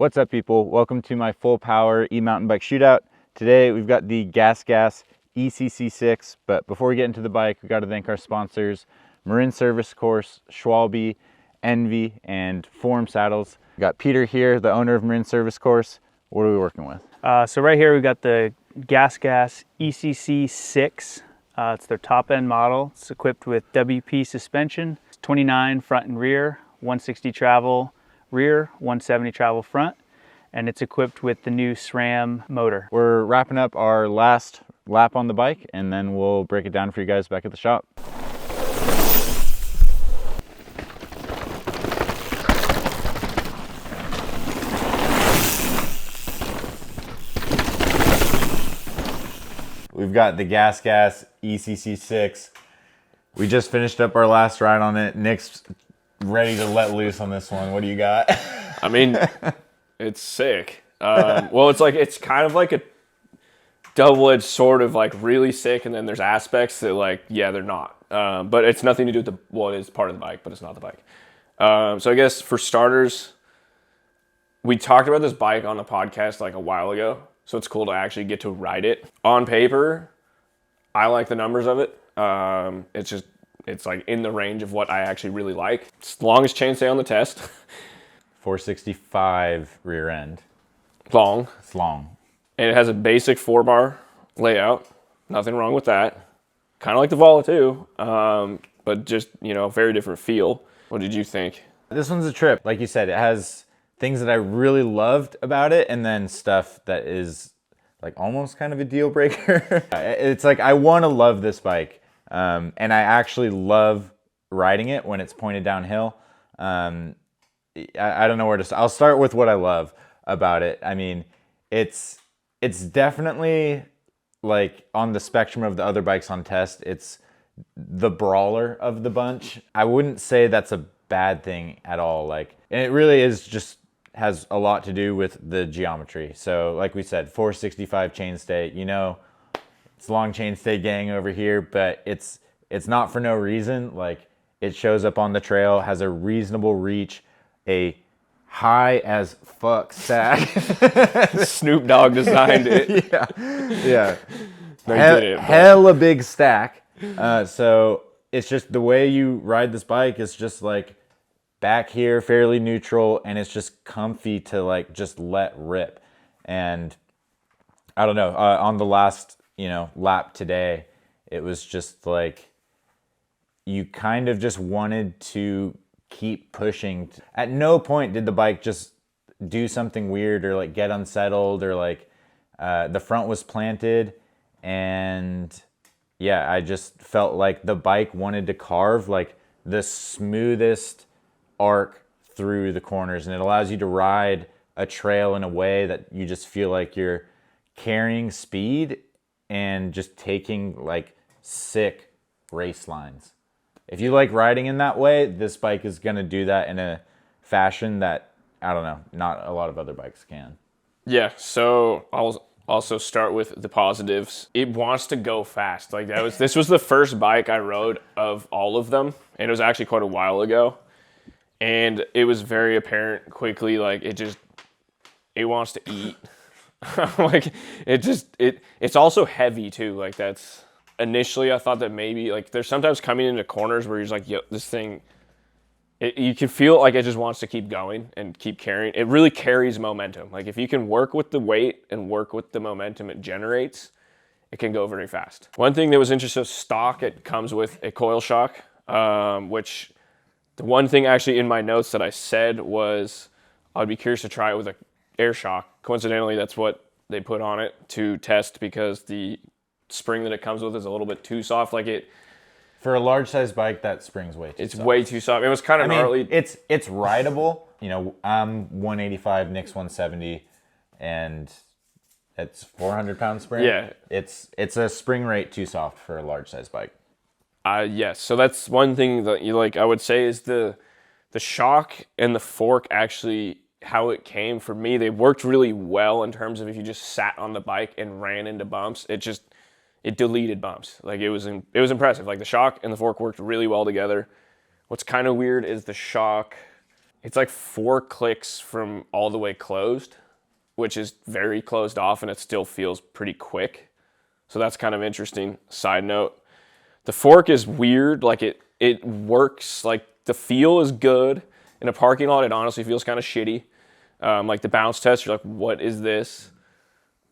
What's up, people? Welcome to my full power e-mountain bike shootout. Today we've got the Gas ECC6, but before we get into the bike, we got to thank our sponsors, Marin Service Course, Schwalbe, ENVE, and Forum Saddles. We got Peter here, the owner of Marin Service Course. What are we working with? So right here we got the Gas ECC6. It's their top end model. It's equipped with WP suspension. It's 29 front and rear, 160 travel rear, 170 travel front, and it's equipped with the new SRAM motor. We're wrapping up our last lap on the bike, and then we'll break it down for you guys back at the shop. We've got the Gas ECC6. We just finished up our last ride on it. Nick's ready to let loose on this one. What do you got? I mean, it's sick. Well, it's kind of like a double-edged sword of like really sick, and then there's aspects that like, yeah, they're not. But it's nothing to do with the, well, it is part of the bike, but it's not the bike. So I guess for starters, we talked about this bike on a podcast like a while ago, so it's cool to actually get to ride it. On paper, I like the numbers of it. It's like in the range of what I actually really like. It's the longest chainstay on the test. 465 rear end. Long. It's long. And it has a basic 4-bar layout. Nothing wrong with that. Kind of like the Vola too, but just, you know, very different feel. What did you think? This one's a trip. Like you said, it has things that I really loved about it, and then stuff that is like almost kind of a deal breaker. It's like, I want to love this bike. And I actually love riding it when it's pointed downhill. I don't know where to start. I'll start with what I love about it. I mean, it's definitely like on the spectrum of the other bikes on test. It's the brawler of the bunch. I wouldn't say that's a bad thing at all. Like, and it really is just has a lot to do with the geometry. So like we said, 465 chainstay, you know, it's long chainstay gang over here, but it's not for no reason. Like, it shows up on the trail, has a reasonable reach, a high as fuck stack. Snoop Dogg designed it. Yeah. Yeah. Hella big stack. So it's just the way you ride this bike is just like back here, fairly neutral, and it's just comfy to like just let rip. And I don't know, on the last lap today, it was just like you kind of just wanted to keep pushing. At no point did the bike just do something weird or like get unsettled or like the front was planted, and yeah, I just felt like the bike wanted to carve like the smoothest arc through the corners, and it allows you to ride a trail in a way that you just feel like you're carrying speed and just taking like sick race lines. If you like riding in that way, this bike is gonna do that in a fashion that, I don't know, not a lot of other bikes can. Yeah, so I'll also start with the positives. It wants to go fast. Like this was the first bike I rode of all of them, and it was actually quite a while ago. And it was very apparent quickly, like it wants to eat. Like it's also heavy too. Like that's initially I thought that maybe like there's sometimes coming into corners where you're just like, yo, this thing, you can feel like it just wants to keep going and keep carrying. It really carries momentum. Like if you can work with the weight and work with the momentum it generates, it can go very fast. One thing that was interesting, stock, it comes with a coil shock, which the one thing actually in my notes that I said was I'd be curious to try it with an air shock. Coincidentally, that's what they put on it to test because the spring that it comes with is a little bit too soft. Like it, for a large size bike, that spring's way too soft. It's way too soft. It was kind of gnarly. It's rideable. You know, I'm 185, Nick's 170, and it's 400-pound spring. Yeah. It's a spring rate too soft for a large size bike. Yes. So that's one thing that you like. I would say is the shock and the fork actually. How it came for me, they worked really well in terms of if you just sat on the bike and ran into bumps, it deleted bumps. Like it was impressive. Like the shock and the fork worked really well together. What's kind of weird is the shock it's like 4 clicks from all the way closed, which is very closed off, and it still feels pretty quick. So that's kind of interesting. Side note, the fork is weird. Like it works, like the feel is good. In a parking lot, it honestly feels kind of shitty. Like the bounce test, you're like, what is this?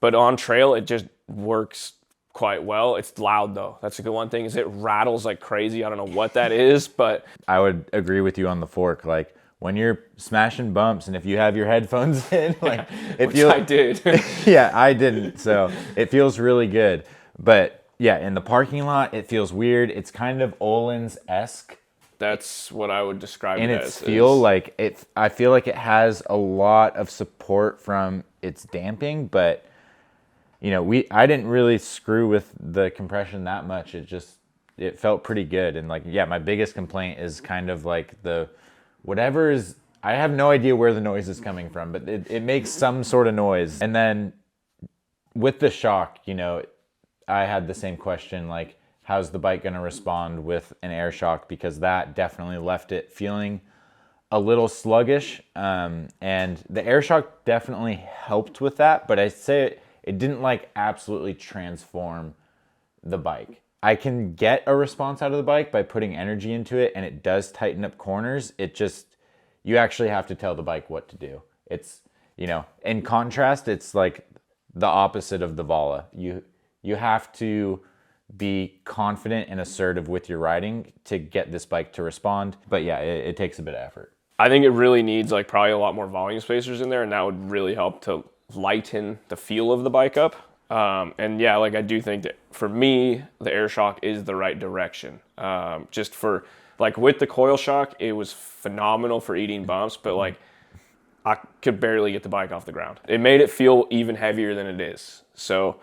But on trail, it just works quite well. It's loud though. That's a good one thing, is it rattles like crazy. I don't know what that is, but I would agree with you on the fork. Like when you're smashing bumps and if you have your headphones in, like if you I did. yeah, I didn't. So it feels really good. But yeah, in the parking lot, it feels weird. It's kind of Öhlins-esque. That's what I would describe And it its as. feel, like I feel like it has a lot of support from its damping, but you know, I didn't really screw with the compression that much. It felt pretty good. And like, yeah, my biggest complaint is kind of like I have no idea where the noise is coming from, but it makes some sort of noise. And then with the shock, you know, I had the same question, like, how's the bike going to respond with an air shock? Because that definitely left it feeling a little sluggish. And the air shock definitely helped with that, but I say it didn't like absolutely transform the bike. I can get a response out of the bike by putting energy into it, and it does tighten up corners. You actually have to tell the bike what to do. It's, you know, in contrast, it's like the opposite of the Vala. You have to be confident and assertive with your riding to get this bike to respond. But yeah, it takes a bit of effort. I think it really needs like probably a lot more volume spacers in there, and that would really help to lighten the feel of the bike up. And yeah, like I do think that for me, the air shock is the right direction. Just for like with the coil shock, it was phenomenal for eating bumps, but like I could barely get the bike off the ground. It made it feel even heavier than it is. So,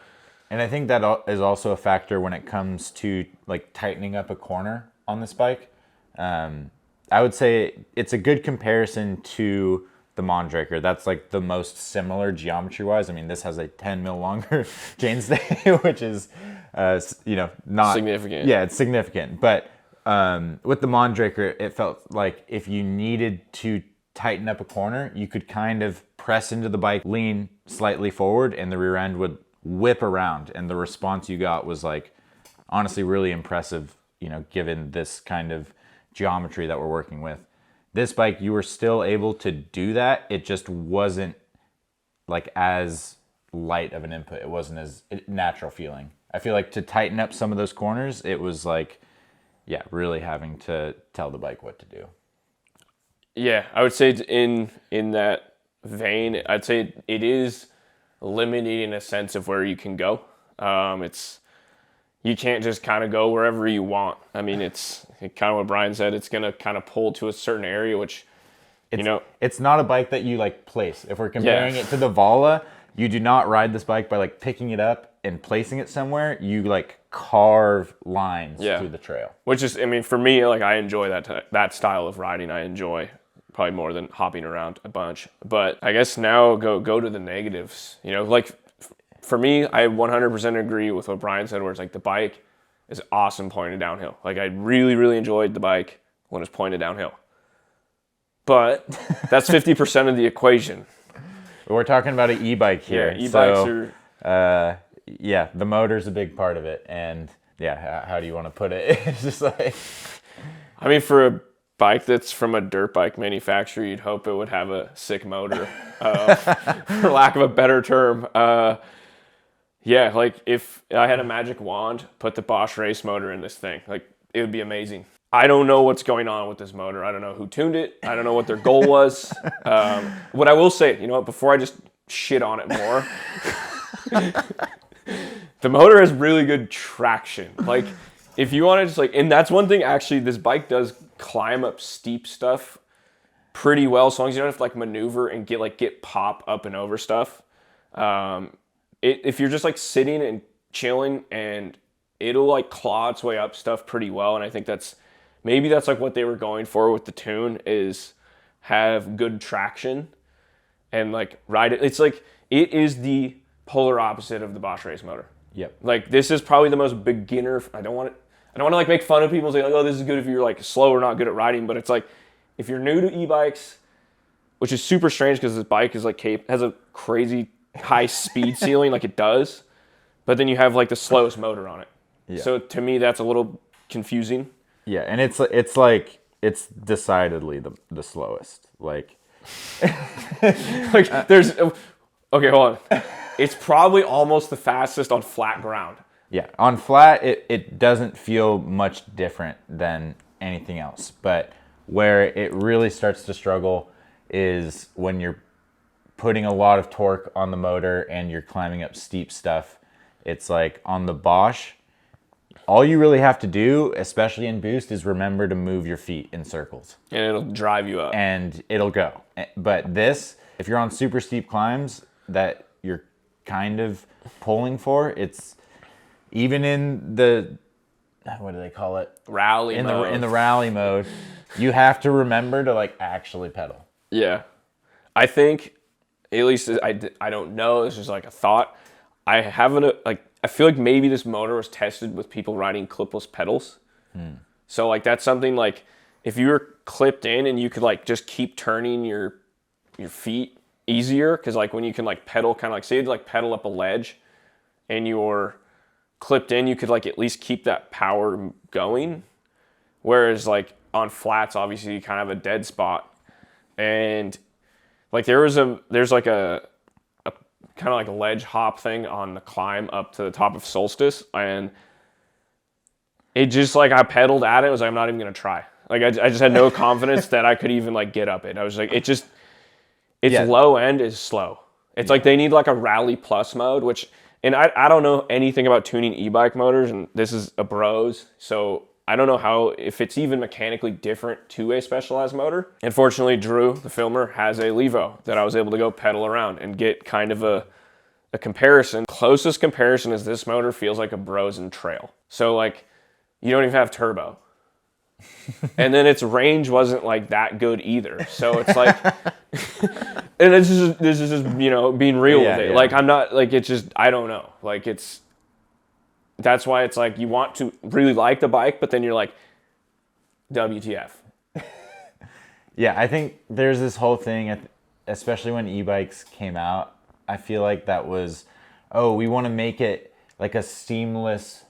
and I think that is also a factor when it comes to like tightening up a corner on this bike. I would say it's a good comparison to the Mondraker. That's like the most similar geometry wise. I mean, this has a 10 mil longer chainstay, which is, you know, not significant. Yeah, it's significant. But with the Mondraker, it felt like if you needed to tighten up a corner, you could kind of press into the bike, lean slightly forward, and the rear end would whip around. And the response you got was like, honestly, really impressive, you know, given this kind of geometry that we're working with. This bike, you were still able to do that. It just wasn't like as light of an input. It wasn't as natural feeling. I feel like to tighten up some of those corners, it was like, yeah, really having to tell the bike what to do. Yeah, I would say in that vein, I'd say it is limited in a sense of where you can go. You can't just kind of go wherever you want. I mean, it's kind of what Brian said. It's going to kind of pull to a certain area, which, you know. It's not a bike that you like place. If we're comparing it to the Vala, you do not ride this bike by like picking it up and placing it somewhere. You like carve lines through the trail. Which is, I mean, for me, like I enjoy that style of riding. I enjoy probably more than hopping around a bunch. But I guess now go to the negatives. You know, like for me, I 100% agree with what Brian said, where it's like the bike is awesome pointed downhill. Like I really, really enjoyed the bike when it's pointed downhill. But that's 50% of the equation. We're talking about an e-bike here. Yeah, e-bikes are... yeah, the motor's a big part of it. And yeah, how do you want to put it? It's just like... I mean, for a bike that's from a dirt bike manufacturer, you'd hope it would have a sick motor, for lack of a better term. Yeah, like if I had a magic wand, put the Bosch race motor in this thing, like it would be amazing. I don't know what's going on with this motor. I don't know who tuned it. I don't know what their goal was. What I will say, you know what, before I just shit on it more, the motor has really good traction. Like if you want to just like, and that's one thing actually, this bike does climb up steep stuff pretty well, as long as you don't have to like maneuver and get pop up and over stuff. If you're just like sitting and chilling, and it'll like claw its way up stuff pretty well. And I think maybe that's like what they were going for with the tune, is have good traction and like ride it. It's like, it is the polar opposite of the Bosch race motor. Yep. Like this is probably the most beginner. I don't want to like make fun of people and say like, oh, this is good if you're like slow or not good at riding. But it's like, if you're new to e-bikes which is super strange because this bike is like has a crazy high speed ceiling like it does, but then you have like the slowest motor on it. Yeah. So to me, that's a little confusing. Yeah, and it's like it's decidedly the slowest. Like like there's okay, hold on. It's probably almost the fastest on flat ground. Yeah, on flat it doesn't feel much different than anything else. But where it really starts to struggle is when you're putting a lot of torque on the motor and you're climbing up steep stuff. It's like on the Bosch, all you really have to do, especially in boost, is remember to move your feet in circles. And it'll drive you up. And it'll go. But this, if you're on super steep climbs that you're kind of pulling for, it's even in the, what do they call it? Rally mode. In the rally mode, you have to remember to like actually pedal. Yeah. I think, at least I don't know, this is like a thought. I haven't, I feel like maybe this motor was tested with people riding clipless pedals. So like that's something like if you were clipped in and you could like just keep turning your feet easier, because like when you can like pedal kind of like, say you'd like pedal up a ledge and you're clipped in, you could like at least keep that power going. Whereas like on flats, obviously you kind of have a dead spot. And like there's like a kind of like a ledge hop thing on the climb up to the top of Solstice, and it just like I pedaled at it. I was like, I'm not even gonna try. Like I just had no confidence that I could even like get up it. I was like, its low end is slow. It's like they need like a rally plus mode, which, and I don't know anything about tuning e-bike motors, and this is a bros, so I don't know if it's even mechanically different to a specialized motor. Unfortunately, Drew, the filmer, has a Levo that I was able to go pedal around and get kind of a comparison. Closest comparison is this motor feels like a Bros and Trail. So like, you don't even have turbo. And then its range wasn't like that good either. So it's like, and this is just, you know, being real with it. Yeah. Like I'm not, like it's just, I don't know. Like that's why it's like you want to really like the bike, but then you're like, WTF. Yeah, I think there's this whole thing, especially when e-bikes came out, I feel like that was, we want to make it like a seamless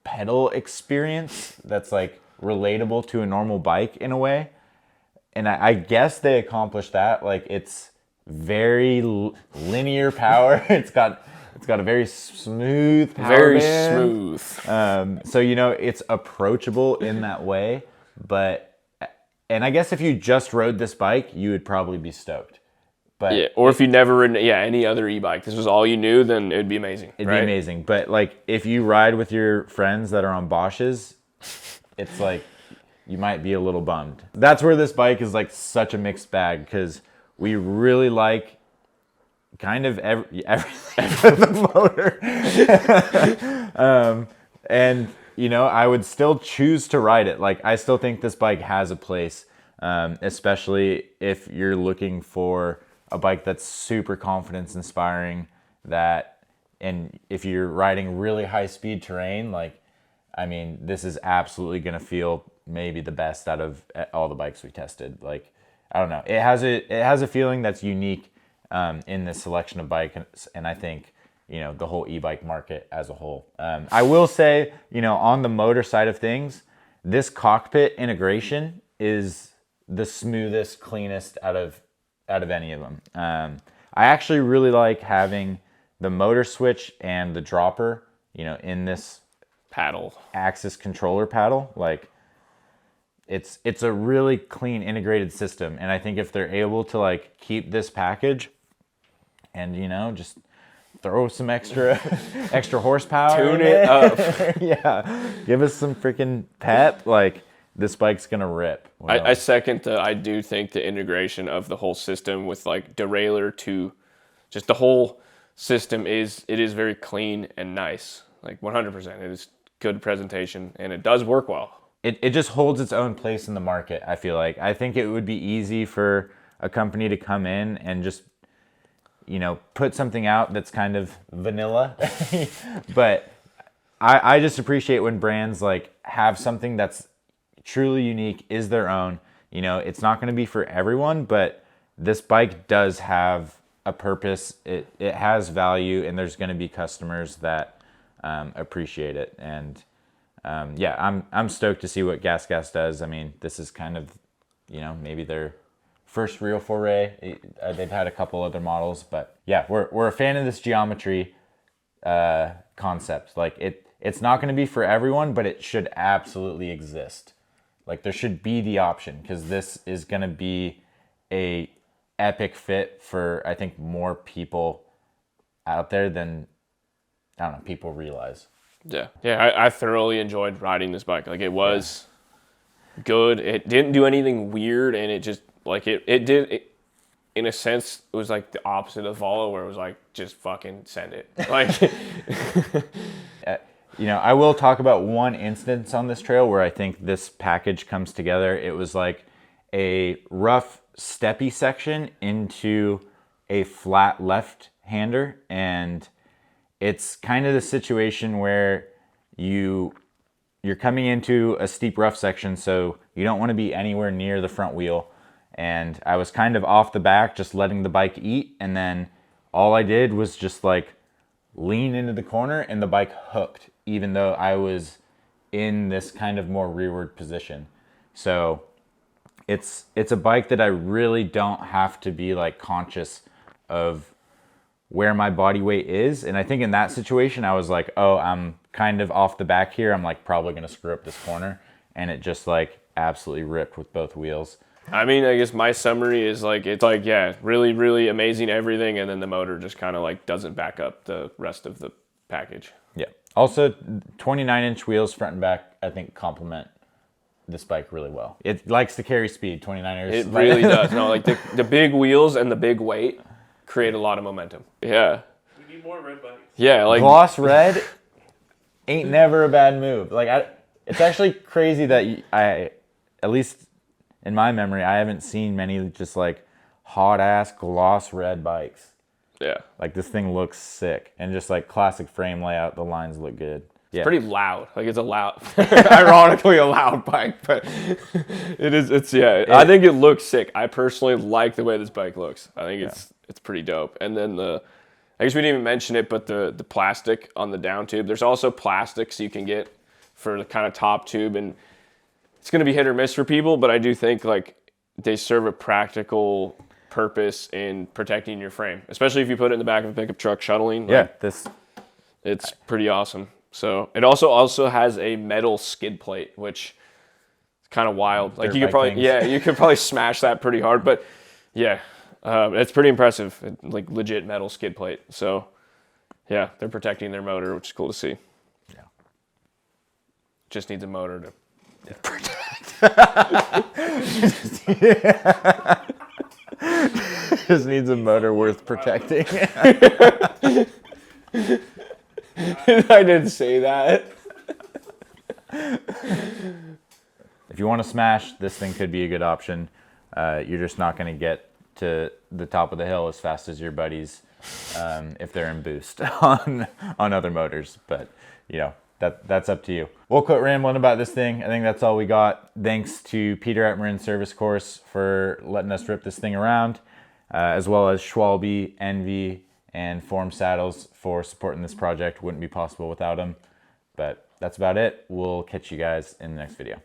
pedal experience that's like relatable to a normal bike in a way. And I guess they accomplished that. Like it's very linear power. It's got a very smooth power Very band. smooth. So, you know, it's approachable in that way. And I guess if you just rode this bike, you would probably be stoked. But yeah, or if you never ridden any other e-bike, this was all you knew, then it'd be amazing. It'd be amazing. But like if you ride with your friends that are on Bosches, it's like you might be a little bummed. That's where this bike is like such a mixed bag, because we really like kind of everything with the motor. And, you know, I would still choose to ride it. Like, I still think this bike has a place, especially if you're looking for a bike that's super confidence inspiring, and if you're riding really high speed terrain, like, I mean, this is absolutely going to feel maybe the best out of all the bikes we tested. Like, I don't know. It has a feeling that's unique in this selection of bikes, and I think, you know, the whole e-bike market as a whole. I will say, you know, on the motor side of things, this cockpit integration is the smoothest, cleanest out of any of them. I actually really like having the motor switch and the dropper, you know, in this paddle axis controller paddle. Like, it's a really clean integrated system, and I think if they're able to like keep this package and, you know, just throw some extra horsepower, tune it up, yeah, give us some freaking pep, like this bike's gonna rip. I second I do think the integration of the whole system with like derailleur to just the whole system is very clean and nice. Like 100%, it is good presentation and it does work well. It just holds its own place in the market, I feel like. I think it would be easy for a company to come in and just, you know, put something out that's kind of vanilla. But I just appreciate when brands like have something that's truly unique, is their own. You know, it's not going to be for everyone, but this bike does have a purpose. It has value, and there's going to be customers that appreciate it. And yeah, I'm stoked to see what Gas does. I mean, this is kind of, you know, maybe their first real foray. They've had a couple other models, but yeah, we're a fan of this geometry concept. Like it's not going to be for everyone, but it should absolutely exist. Like there should be the option, because this is going to be a epic fit for, I think, more people out there than, I don't know, people realize. Yeah, I thoroughly enjoyed riding this bike. Like it was good. It didn't do anything weird, and it just like it did. In a sense, it was like the opposite of Volo, where it was like, just fucking send it. Like, you know, I will talk about one instance on this trail where I think this package comes together. It was like a rough steppy section into a flat left-hander, and it's kind of the situation where you're coming into a steep rough section, so you don't want to be anywhere near the front wheel. And I was kind of off the back, just letting the bike eat, and then all I did was just like lean into the corner, and the bike hooked, even though I was in this kind of more rearward position. So it's a bike that I really don't have to be like conscious of where my body weight is. And I think in that situation, I was like, oh, I'm kind of off the back here. I'm like probably going to screw up this corner. And it just like absolutely ripped with both wheels. I mean, I guess my summary is like, it's like, yeah, really, really amazing everything. And then the motor just kind of like doesn't back up the rest of the package. Yeah. Also, 29-inch wheels front and back, I think, complement this bike really well. It likes to carry speed, 29ers. It really does. No, like the big wheels and the big weight create a lot of momentum. Yeah. We need more red bikes. Yeah, like gloss red ain't never a bad move. Like it's actually crazy that at least in my memory, I haven't seen many just like hot ass gloss red bikes. Yeah. Like this thing looks sick, and just like classic frame layout, the lines look good. Yeah. pretty loud. Like it's a loud, ironically a loud bike, but I think it looks sick. I personally like the way this bike looks. I think it's pretty dope. And then I guess we didn't even mention it, but the plastic on the down tube. There's also plastics you can get for the kind of top tube, and it's going to be hit or miss for people, but I do think like they serve a practical purpose in protecting your frame, especially if you put it in the back of a pickup truck shuttling. Yeah, it's pretty awesome. So it also has a metal skid plate, which is kind of wild. Like you could probably smash that pretty hard, but yeah, it's pretty impressive. Like legit metal skid plate. So yeah, they're protecting their motor, which is cool to see. Yeah, just needs a motor to protect. Just needs a motor worth protecting. I didn't say that. If you want to smash, this thing could be a good option. You're just not going to get to the top of the hill as fast as your buddies if they're in boost on other motors. But, you know, that's up to you. We'll quit rambling about this thing. I think that's all we got. Thanks to Peter at Marin Service Course for letting us rip this thing around, as well as Schwalbe, ENVE, and Form Saddles for supporting this project. Wouldn't be possible without them. But that's about it. We'll catch you guys in the next video.